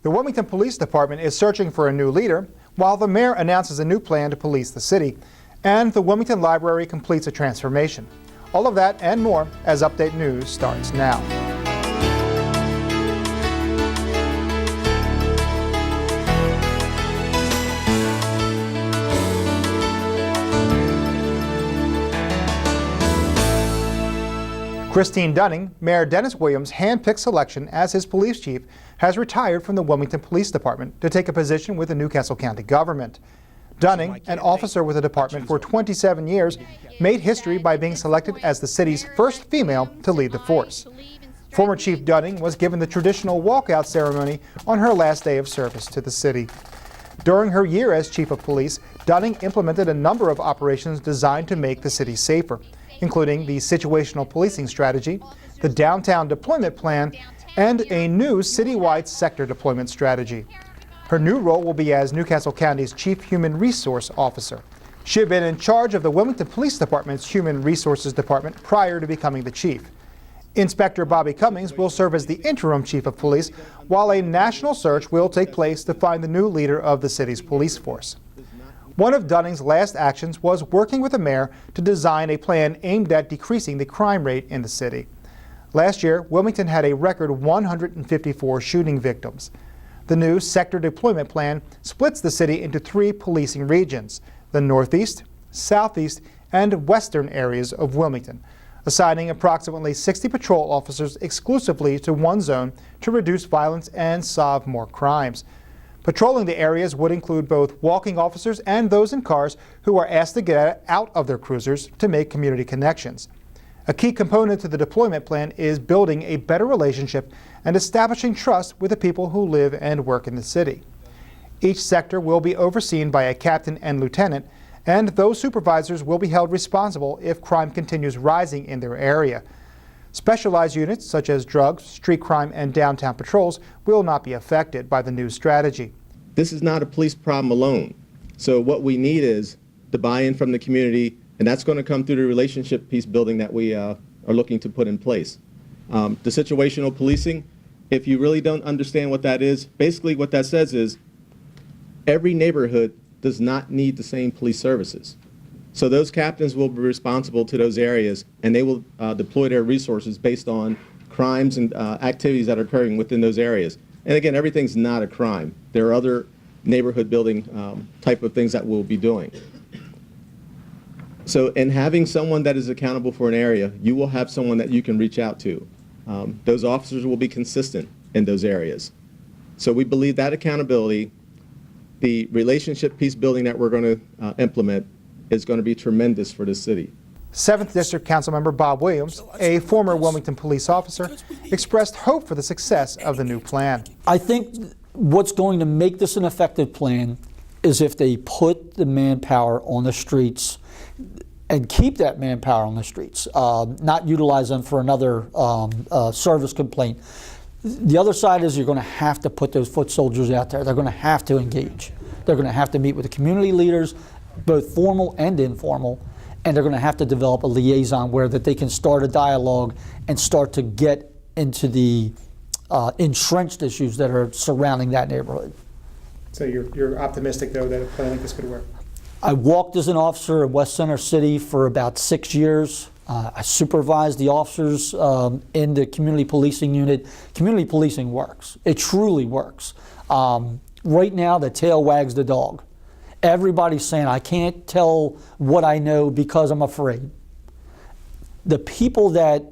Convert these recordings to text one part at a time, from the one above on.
The Wilmington Police Department is searching for a new leader, while the mayor announces a new plan to police the city, and the Wilmington Library completes a transformation. All of that and more as Update News starts now. Christine Dunning, Mayor Dennis Williams' hand-picked selection as his police chief, has retired from the Wilmington Police Department to take a position with the Newcastle County government. Dunning, an officer with the department for 27 years, made history by being selected as the city's first female to lead the force. Former Chief Dunning was given the traditional walkout ceremony on her last day of service to the city. During her year as Chief of Police, Dunning implemented a number of operations designed to make the city safer, including the situational policing strategy, the downtown deployment plan, and a new citywide sector deployment strategy. Her new role will be as Newcastle County's Chief Human Resource Officer. She had been in charge of the Wilmington Police Department's Human Resources Department prior to becoming the chief. Inspector Bobby Cummings will serve as the interim chief of police, while a national search will take place to find the new leader of the city's police force. One of Dunning's last actions was working with the mayor to design a plan aimed at decreasing the crime rate in the city. Last year, Wilmington had a record 154 shooting victims. The new sector deployment plan splits the city into 3 policing regions, the northeast, southeast, and western areas of Wilmington, assigning approximately 60 patrol officers exclusively to one zone to reduce violence and solve more crimes. Patrolling the areas would include both walking officers and those in cars who are asked to get out of their cruisers to make community connections. A key component to the deployment plan is building a better relationship and establishing trust with the people who live and work in the city. Each sector will be overseen by a captain and lieutenant, and those supervisors will be held responsible if crime continues rising in their area. Specialized units such as drugs, street crime, and downtown patrols will not be affected by the new strategy. This is not a police problem alone. So what we need is the buy-in from the community, and that's going to come through the relationship piece building that we are looking to put in place. The situational policing, if you really don't understand what that is, basically what that says is every neighborhood does not need the same police services. So those captains will be responsible to those areas, and they will deploy their resources based on crimes and activities that are occurring within those areas. And again, everything's not a crime. There are other neighborhood building type of things that we'll be doing. So in having someone that is accountable for an area, you will have someone that you can reach out to. Those officers will be consistent in those areas. So we believe that accountability, the relationship piece building that we're going to implement, is going to be tremendous for the city. 7th District Councilmember Bob Williams, a former Wilmington police officer, expressed hope for the success of the new plan. I think what's going to make this an effective plan is if they put the manpower on the streets and keep that manpower on the streets, not utilize them for another service complaint. The other side is you're going to have to put those foot soldiers out there. They're going to have to engage. They're going to have to meet with the community leaders, both formal and informal, and they're going to have to develop a liaison where that they can start a dialogue and start to get into the entrenched issues that are surrounding that neighborhood. So you're optimistic, though, that a plan like this could work? I walked as an officer in West Center City for about 6 years. I supervised the officers in the community policing unit. Community policing works. It truly works. Right now, the tail wags the dog. Everybody's saying, I can't tell what I know because I'm afraid. The people that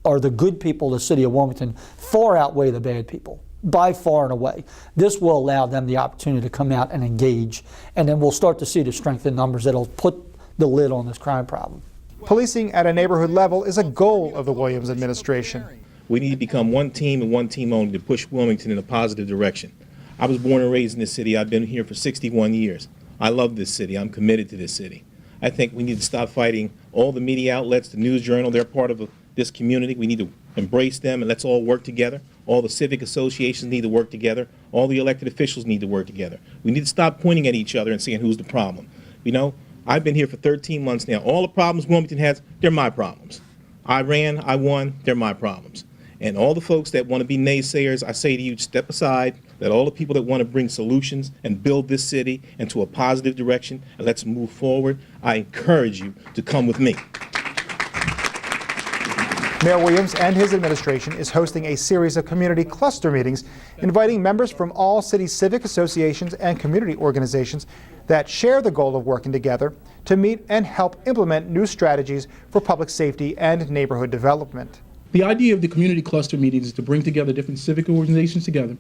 are the good people of the city of Wilmington far outweigh the bad people, by far and away. This will allow them the opportunity to come out and engage, and then we'll start to see the strength in numbers that'll put the lid on this crime problem. Policing at a neighborhood level is a goal of the Williams administration. We need to become one team and one team only to push Wilmington in a positive direction. I was born and raised in this city. I've been here for 61 years. I love this city. I'm committed to this city. I think we need to stop fighting all the media outlets, the news journal. They're part of this community. We need to embrace them and let's all work together. All the civic associations need to work together. All the elected officials need to work together. We need to stop pointing at each other and saying who's the problem. You know, I've been here for 13 months now. All the problems Wilmington has, they're my problems. I ran, I won, they're my problems. And all the folks that want to be naysayers, I say to you, step aside, that all the people that want to bring solutions and build this city into a positive direction, and let's move forward, I encourage you to come with me. Mayor Williams and his administration is hosting a series of community cluster meetings, inviting members from all city civic associations and community organizations that share the goal of working together to meet and help implement new strategies for public safety and neighborhood development. The idea of the community cluster meetings is to bring together different civic organizations together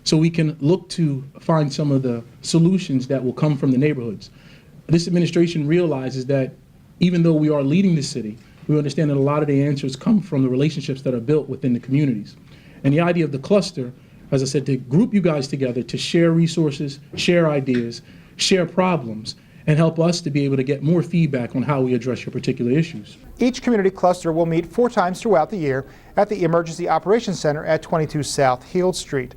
so we can look to find some of the solutions that will come from the neighborhoods. This administration realizes that even though we are leading the city, we understand that a lot of the answers come from the relationships that are built within the communities. And the idea of the cluster, as I said, to group you guys together to share resources, share ideas, share problems, and help us to be able to get more feedback on how we address your particular issues. Each community cluster will meet 4 times throughout the year at the Emergency Operations Center at 22 South Heald Street.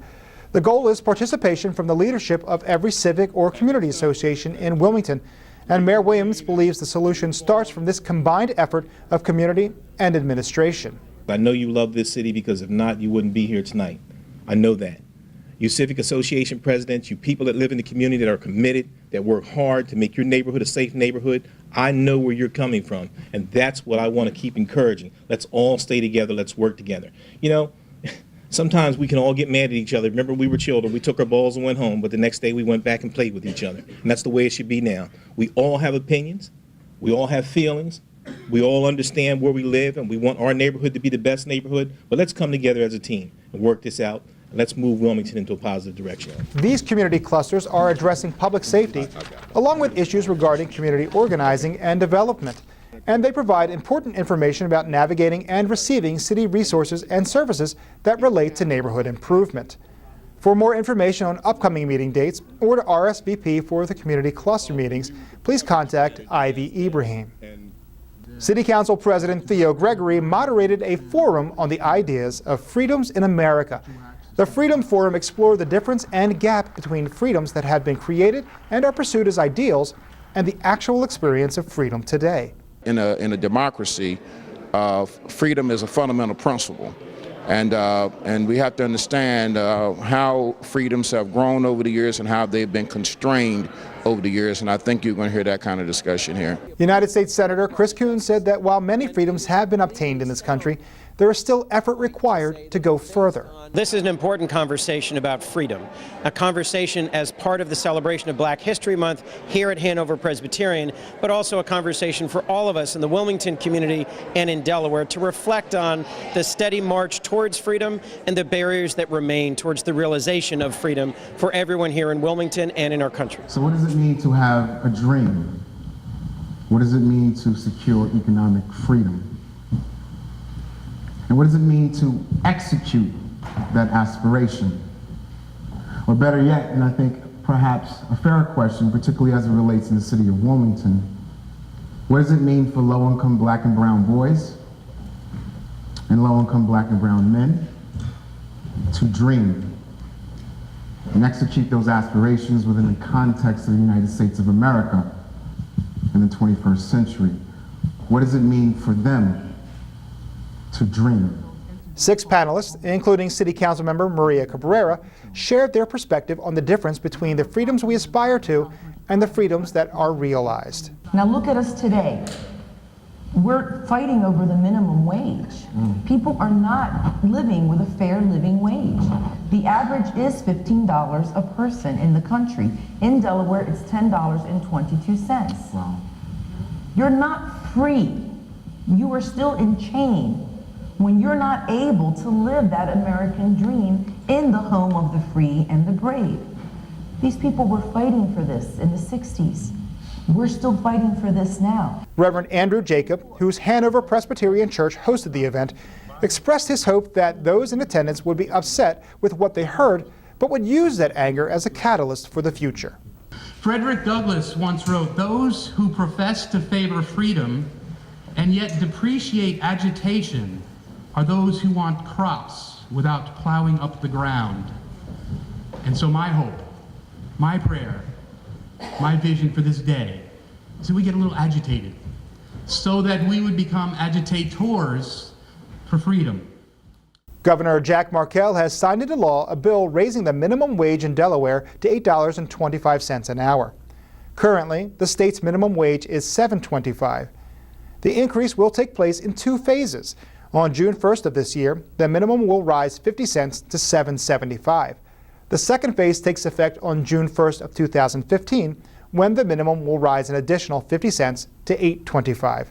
The goal is participation from the leadership of every civic or community association in Wilmington, and Mayor Williams believes the solution starts from this combined effort of community and administration. I know you love this city, because if not, you wouldn't be here tonight. I know that. You civic association presidents, you people that live in the community that are committed, that work hard to make your neighborhood a safe neighborhood, I know where you're coming from, and that's what I want to keep encouraging. Let's all stay together, let's work together. You know, sometimes we can all get mad at each other. Remember, we were children, we took our balls and went home, but the next day we went back and played with each other. And that's the way it should be now. We all have opinions, we all have feelings, we all understand where we live, and we want our neighborhood to be the best neighborhood, but let's come together as a team and work this out. Let's move Wilmington into a positive direction. These community clusters are addressing public safety, along with issues regarding community organizing and development. And they provide important information about navigating and receiving city resources and services that relate to neighborhood improvement. For more information on upcoming meeting dates or to RSVP for the community cluster meetings, please contact Ivy Ibrahim. City Council President Theo Gregory moderated a forum on the ideas of freedoms in America. The Freedom Forum explored the difference and gap between freedoms that have been created and are pursued as ideals and the actual experience of freedom today. In a democracy, freedom is a fundamental principle, and we have to understand how freedoms have grown over the years and how they've been constrained over the years, and I think you're going to hear that kind of discussion here. United States Senator Chris Coons said that while many freedoms have been obtained in this country, there is still effort required to go further. This is an important conversation about freedom, a conversation as part of the celebration of Black History Month here at Hanover Presbyterian, but also a conversation for all of us in the Wilmington community and in Delaware to reflect on the steady march towards freedom and the barriers that remain towards the realization of freedom for everyone here in Wilmington and in our country. So what does it mean to have a dream? What does it mean to secure economic freedom? And what does it mean to execute that aspiration? Or better yet, and I think perhaps a fair question, particularly as it relates in the city of Wilmington, what does it mean for low-income Black and brown boys and low-income Black and brown men to dream and execute those aspirations within the context of the United States of America in the 21st century? What does it mean for them to dream? 6 panelists, including City Council member Maria Cabrera, shared their perspective on the difference between the freedoms we aspire to and the freedoms that are realized. Now look at us today. We're fighting over the minimum wage. People are not living with a fair living wage. The average is $15 a person in the country. In Delaware, it's $10.22. Wow. You're not free. You are still in chain when you're not able to live that American dream in the home of the free and the brave. These people were fighting for this in the 60s. We're still fighting for this now. Reverend Andrew Jacob, whose Hanover Presbyterian Church hosted the event, expressed his hope that those in attendance would be upset with what they heard, but would use that anger as a catalyst for the future. Frederick Douglass once wrote, "Those who profess to favor freedom and yet depreciate agitation are those who want crops without plowing up the ground." And so my hope, my prayer, my vision for this day is that we get a little agitated so that we would become agitators for freedom. Governor Jack Markell has signed into law a bill raising the minimum wage in Delaware to $8.25 an hour. Currently, the state's minimum wage is $7.25. The increase will take place in 2 phases. On June 1st of this year, the minimum will rise 50 cents to $7.75. The second phase takes effect on June 1st of 2015, when the minimum will rise an additional 50 cents to $8.25.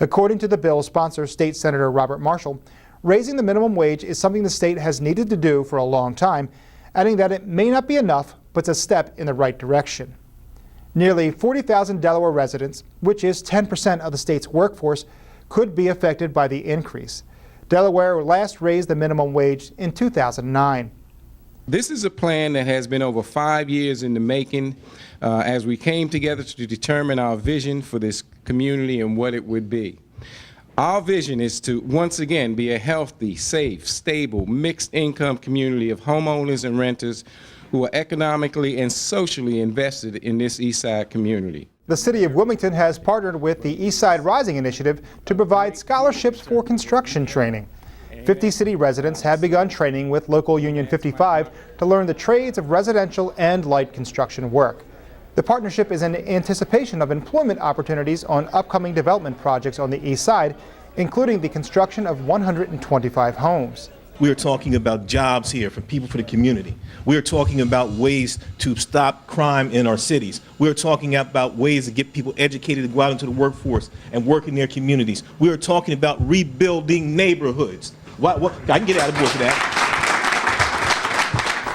According to the bill's sponsor, State Senator Robert Marshall, raising the minimum wage is something the state has needed to do for a long time, adding that it may not be enough, but it's a step in the right direction. Nearly 40,000 Delaware residents, which is 10% of the state's workforce, could be affected by the increase. Delaware last raised the minimum wage in 2009. This is a plan that has been over 5 years in the making as we came together to determine our vision for this community and what it would be. Our vision is to, once again, be a healthy, safe, stable, mixed income community of homeowners and renters who are economically and socially invested in this East Side community. The City of Wilmington has partnered with the East Side Rising Initiative to provide scholarships for construction training. 50 city residents have begun training with Local Union 55 to learn the trades of residential and light construction work. The partnership is in anticipation of employment opportunities on upcoming development projects on the East Side, including the construction of 125 homes. We are talking about jobs here for people, for the community. We are talking about ways to stop crime in our cities. We are talking about ways to get people educated to go out into the workforce and work in their communities. We are talking about rebuilding neighborhoods. I can get out of board for that.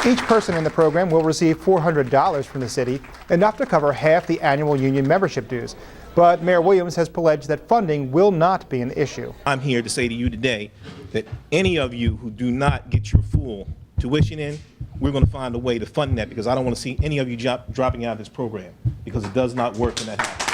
Each person in the program will receive $400 from the city, enough to cover half the annual union membership dues. But Mayor Williams has pledged that funding will not be an issue. I'm here to say to you today that any of you who do not get your full tuition in, we're going to find a way to fund that, because I don't want to see any of you dropping out of this program, because it does not work when that happens.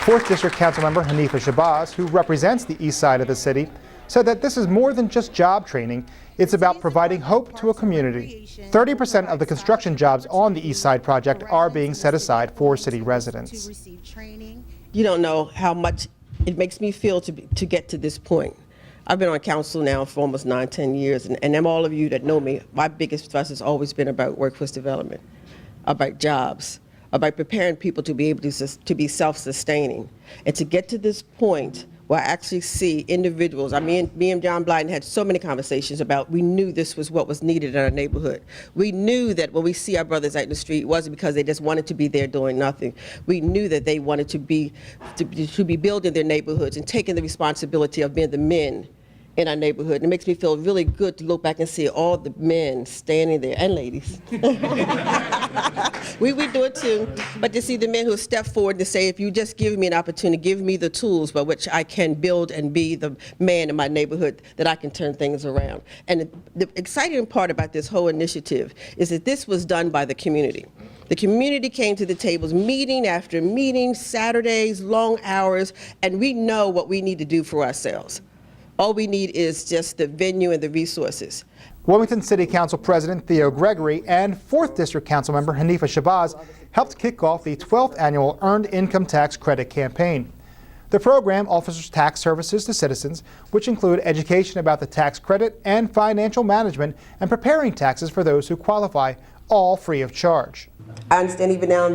4th District Councilmember Hanifa Shabazz, who represents the east side of the city, said that this is more than just job training. It's about providing hope to a community. 30% of the construction jobs on the East Side project are being set aside for city residents. You don't know how much it makes me feel to get to this point. I've been on council now for almost 9-10 years, and all of you that know me, my biggest thrust has always been about workforce development, about jobs, about preparing people to be able to be self-sustaining. And to get to this point where I actually see individuals, me and John Blyden had so many conversations about, we knew this was what was needed in our neighborhood. We knew that when we see our brothers out in the street, it wasn't because they just wanted to be there doing nothing. We knew that they wanted to be building their neighborhoods and taking the responsibility of being the men in our neighborhood. And it makes me feel really good to look back and see all the men standing there, and ladies. We do it too, but to see the men who step forward to say, if you just give me an opportunity, give me the tools by which I can build and be the man in my neighborhood, that I can turn things around. And the exciting part about this whole initiative is that this was done by the community. The community came to the tables, meeting after meeting, Saturdays, long hours, and we know what we need to do for ourselves. All we need is just the venue and the resources. Wilmington City Council President Theo Gregory and 4th District Councilmember Hanifa Shabazz helped kick off the 12th annual Earned Income Tax Credit campaign. The program offers tax services to citizens, which include education about the tax credit and financial management and preparing taxes for those who qualify, all free of charge. I understand even now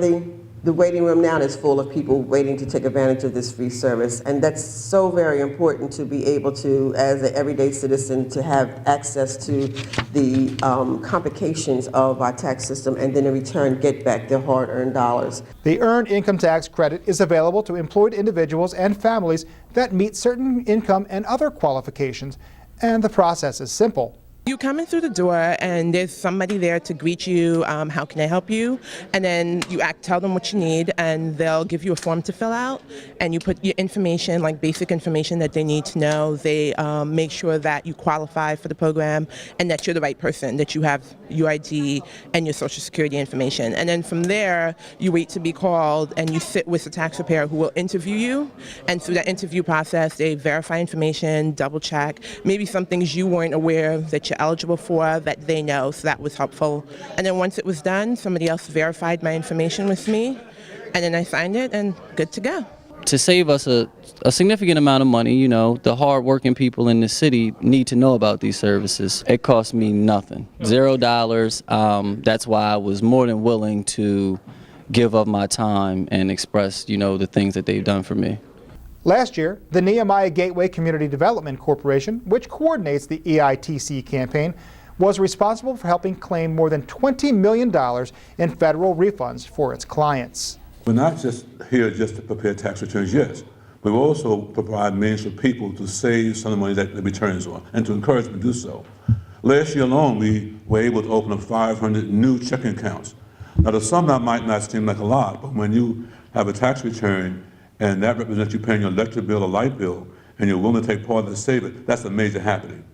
the waiting room now is full of people waiting to take advantage of this free service, and that's so very important to be able to, as an everyday citizen, to have access to the complications of our tax system, and then in return get back their hard-earned dollars. The Earned Income Tax Credit is available to employed individuals and families that meet certain income and other qualifications, and the process is simple. You come in through the door and there's somebody there to greet you, how can I help you? And then you tell them what you need, and they'll give you a form to fill out, and you put your information, like basic information that they need to know. They make sure that you qualify for the program and that you're the right person, that you have your ID and your social security information. And then from there, you wait to be called and you sit with a tax preparer who will interview you. And through that interview process, they verify information, double check, maybe some things you weren't aware that you're eligible for that they know, so that was helpful. And then once it was done, somebody else verified my information with me, and then I signed it and good to go. to save us a significant amount of money. You know, the hard-working people in the city need to know about these services. It cost me nothing, $0. That's why I was more than willing to give up my time and express, you know, the things that they've done for me. Last year, the Nehemiah Gateway Community Development Corporation, which coordinates the EITC campaign, was responsible for helping claim more than $20 million in federal refunds for its clients. We're not just here just to prepare tax returns, yes, but we also provide means for people to save some of the money that the returns on and to encourage them to do so. Last year alone, we were able to open up 500 new checking accounts. Now, to some that might not seem like a lot, but when you have a tax return and that represents you paying your electric bill or light bill, and you're willing to take part of the savings, that's a major happening.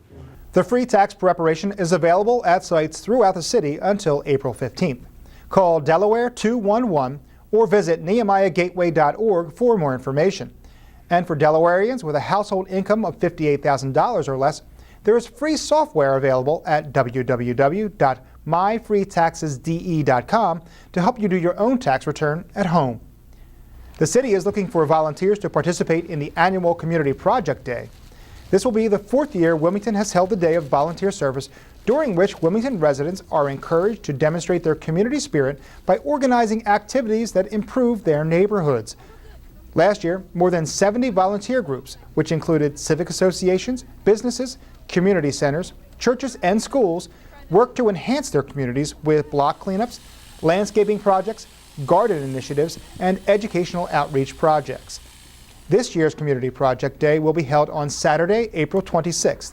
The free tax preparation is available at sites throughout the city until April 15th. Call Delaware 211 or visit nehemiahgateway.org for more information. And for Delawareans with a household income of $58,000 or less, there is free software available at www.myfreetaxesde.com to help you do your own tax return at home. The city is looking for volunteers to participate in the annual Community Project Day. This will be the 4th year Wilmington has held the Day of Volunteer Service, during which Wilmington residents are encouraged to demonstrate their community spirit by organizing activities that improve their neighborhoods. Last year, more than 70 volunteer groups, which included civic associations, businesses, community centers, churches, and schools, worked to enhance their communities with block cleanups, landscaping projects, garden initiatives, and educational outreach projects. This year's Community Project Day will be held on Saturday, April 26th.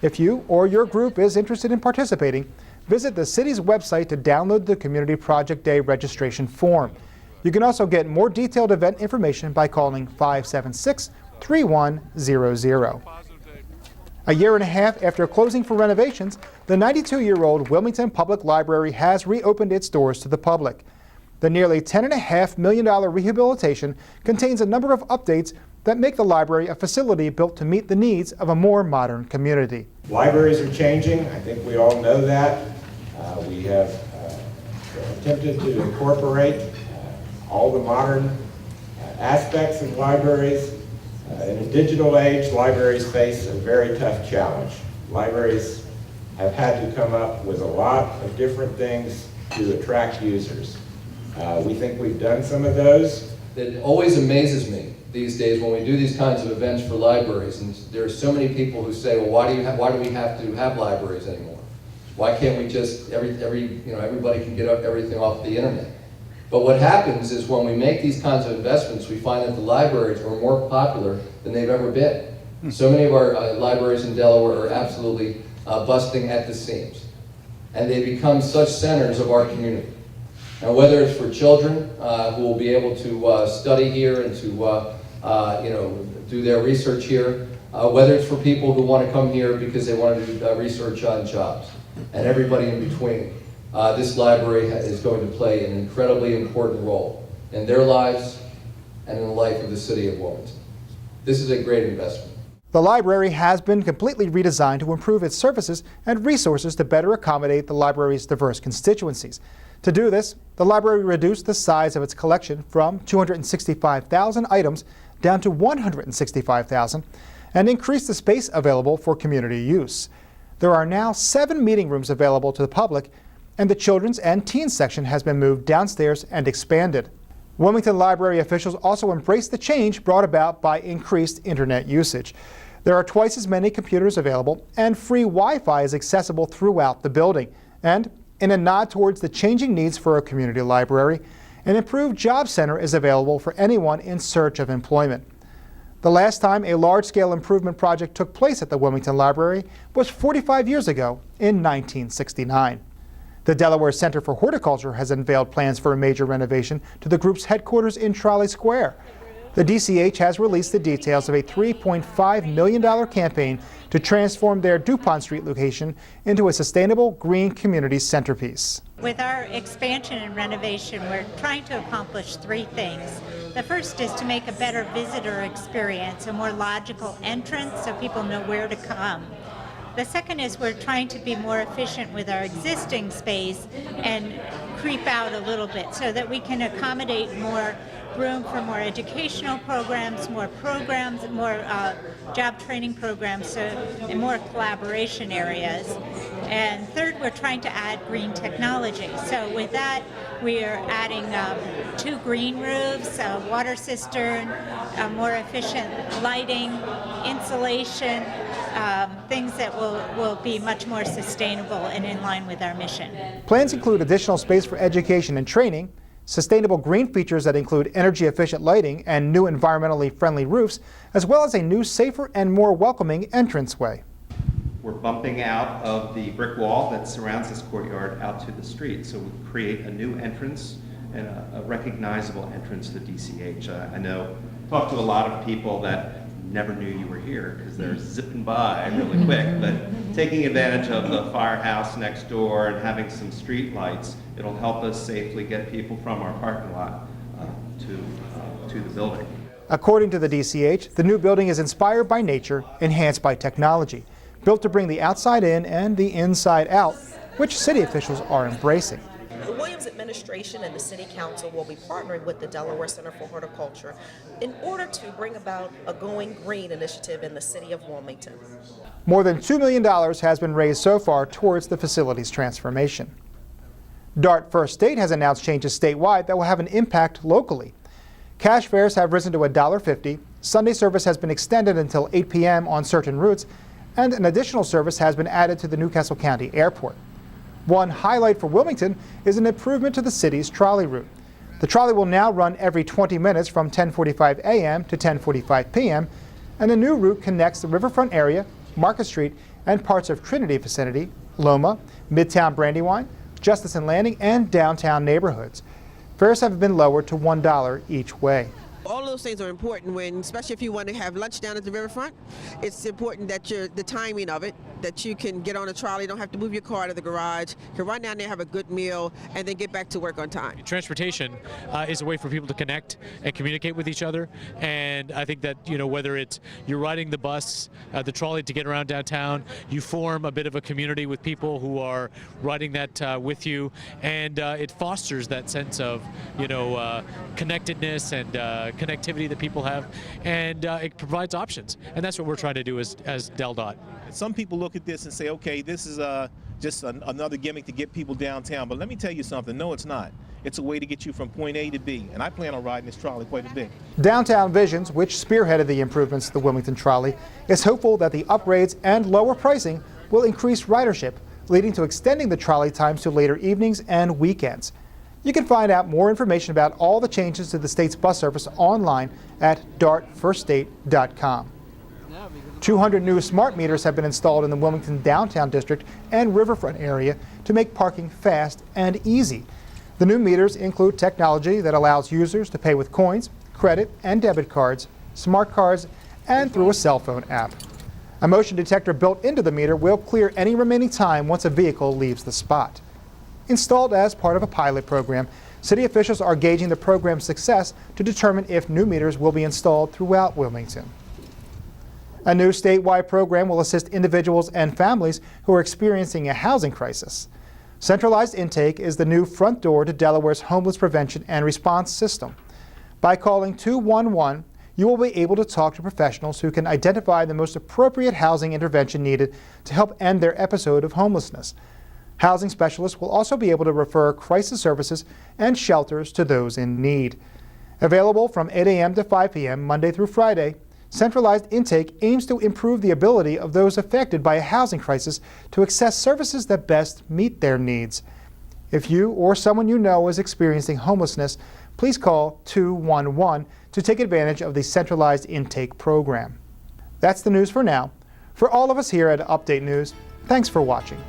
If you or your group is interested in participating, visit the city's website to download the Community Project Day registration form. You can also get more detailed event information by calling 576-3100. A year and a half after closing for renovations, the 92-year-old Wilmington Public Library has reopened its doors to the public. The nearly $10.5 million rehabilitation contains a number of updates that make the library a facility built to meet the needs of a more modern community. Libraries are changing. I think we all know that. We have attempted to incorporate all the modern aspects of libraries. In a digital age, libraries face a very tough challenge. Libraries have had to come up with a lot of different things to attract users. We think we've done some of those. It always amazes me these days when we do these kinds of events for libraries, and there are so many people who say, well, why do we have to have libraries anymore? Why can't we just, everybody can get everything off the internet? But what happens is when we make these kinds of investments, we find that the libraries are more popular than they've ever been. So many of our libraries in Delaware are absolutely busting at the seams, and they become such centers of our community. Now, whether it's for children who will be able to study here and to do their research here, whether it's for people who want to come here because they want to do research on jobs, and everybody in between, this library is going to play an incredibly important role in their lives and in the life of the city of Wilmington. This is a great investment. The library has been completely redesigned to improve its services and resources to better accommodate the library's diverse constituencies. To do this, the library reduced the size of its collection from 265,000 items down to 165,000 and increased the space available for community use. There are now 7 meeting rooms available to the public, and the children's and teen section has been moved downstairs and expanded. Wilmington Library officials also embraced the change brought about by increased internet usage. There are twice as many computers available, and free Wi-Fi is accessible throughout the building. And in a nod towards the changing needs for a community library, an improved job center is available for anyone in search of employment. The last time a large-scale improvement project took place at the Wilmington Library was 45 years ago in 1969. The Delaware Center for Horticulture has unveiled plans for a major renovation to the group's headquarters in Trolley Square. The DCH has released the details of a $3.5 million campaign to transform their DuPont Street location into a sustainable green community centerpiece. With our expansion and renovation, we're trying to accomplish 3 things. The first is to make a better visitor experience, a more logical entrance so people know where to come. The second is we're trying to be more efficient with our existing space and creep out a little bit so that we can accommodate more room for more educational programs, more job training programs, and more collaboration areas. And third, we're trying to add green technology. So with that, we are adding 2 green roofs, a water cistern, more efficient lighting, insulation, things that will be much more sustainable and in line with our mission. Plans include additional space for education and training, sustainable green features that include energy-efficient lighting and new environmentally friendly roofs, as well as a new, safer, and more welcoming entranceway. We're bumping out of the brick wall that surrounds this courtyard out to the street, so we create a new entrance and a recognizable entrance to DCH. I know, talked to a lot of people that never knew you were here because they're zipping by really quick, but taking advantage of the firehouse next door and having some street lights, it'll help us safely get people from our parking lot to the building. According to the DCH, the new building is inspired by nature, enhanced by technology, built to bring the outside in and the inside out, which city officials are embracing. The Williams administration and the City Council will be partnering with the Delaware Center for Horticulture in order to bring about a Going Green initiative in the City of Wilmington. More than $2 million has been raised so far towards the facility's transformation. DART First State has announced changes statewide that will have an impact locally. Cash fares have risen to $1.50, Sunday service has been extended until 8 p.m. on certain routes, and an additional service has been added to the Newcastle County Airport. One highlight for Wilmington is an improvement to the city's trolley route. The trolley will now run every 20 minutes from 10:45 a.m. to 10:45 p.m., and a new route connects the riverfront area, Market Street, and parts of Trinity vicinity, Loma, Midtown Brandywine, Justice and Landing, and downtown neighborhoods. Fares have been lowered to $1 each way. All of those things are important when, especially if you want to have lunch down at the riverfront. It's important that the timing of it, that you can get on a trolley, don't have to move your car to the garage, can run down there, have a good meal, and then get back to work on time. Transportation is a way for people to connect and communicate with each other, and I think that, you know, whether it's you're riding the bus, the trolley to get around downtown, you form a bit of a community with people who are riding that with you, and it fosters that sense of, you know, connectedness and connectivity that people have, and it provides options, and that's what we're trying to do as DelDOT. Some people look at this and say, okay, this is just another gimmick to get people downtown, but let me tell you something, no it's not. It's a way to get you from point A to B, and I plan on riding this trolley quite a bit. Downtown Visions, which spearheaded the improvements to the Wilmington trolley, is hopeful that the upgrades and lower pricing will increase ridership, leading to extending the trolley times to later evenings and weekends. You can find out more information about all the changes to the state's bus service online at dartfirststate.com. 200 new smart meters have been installed in the Wilmington downtown district and riverfront area to make parking fast and easy. The new meters include technology that allows users to pay with coins, credit and debit cards, smart cards, and through a cell phone app. A motion detector built into the meter will clear any remaining time once a vehicle leaves the spot. Installed as part of a pilot program, city officials are gauging the program's success to determine if new meters will be installed throughout Wilmington. A new statewide program will assist individuals and families who are experiencing a housing crisis. Centralized Intake is the new front door to Delaware's homeless prevention and response system. By calling 211, you will be able to talk to professionals who can identify the most appropriate housing intervention needed to help end their episode of homelessness. Housing specialists will also be able to refer crisis services and shelters to those in need. Available from 8 a.m. to 5 p.m. Monday through Friday, Centralized Intake aims to improve the ability of those affected by a housing crisis to access services that best meet their needs. If you or someone you know is experiencing homelessness, please call 211 to take advantage of the Centralized Intake program. That's the news for now. For all of us here at Update News, thanks for watching.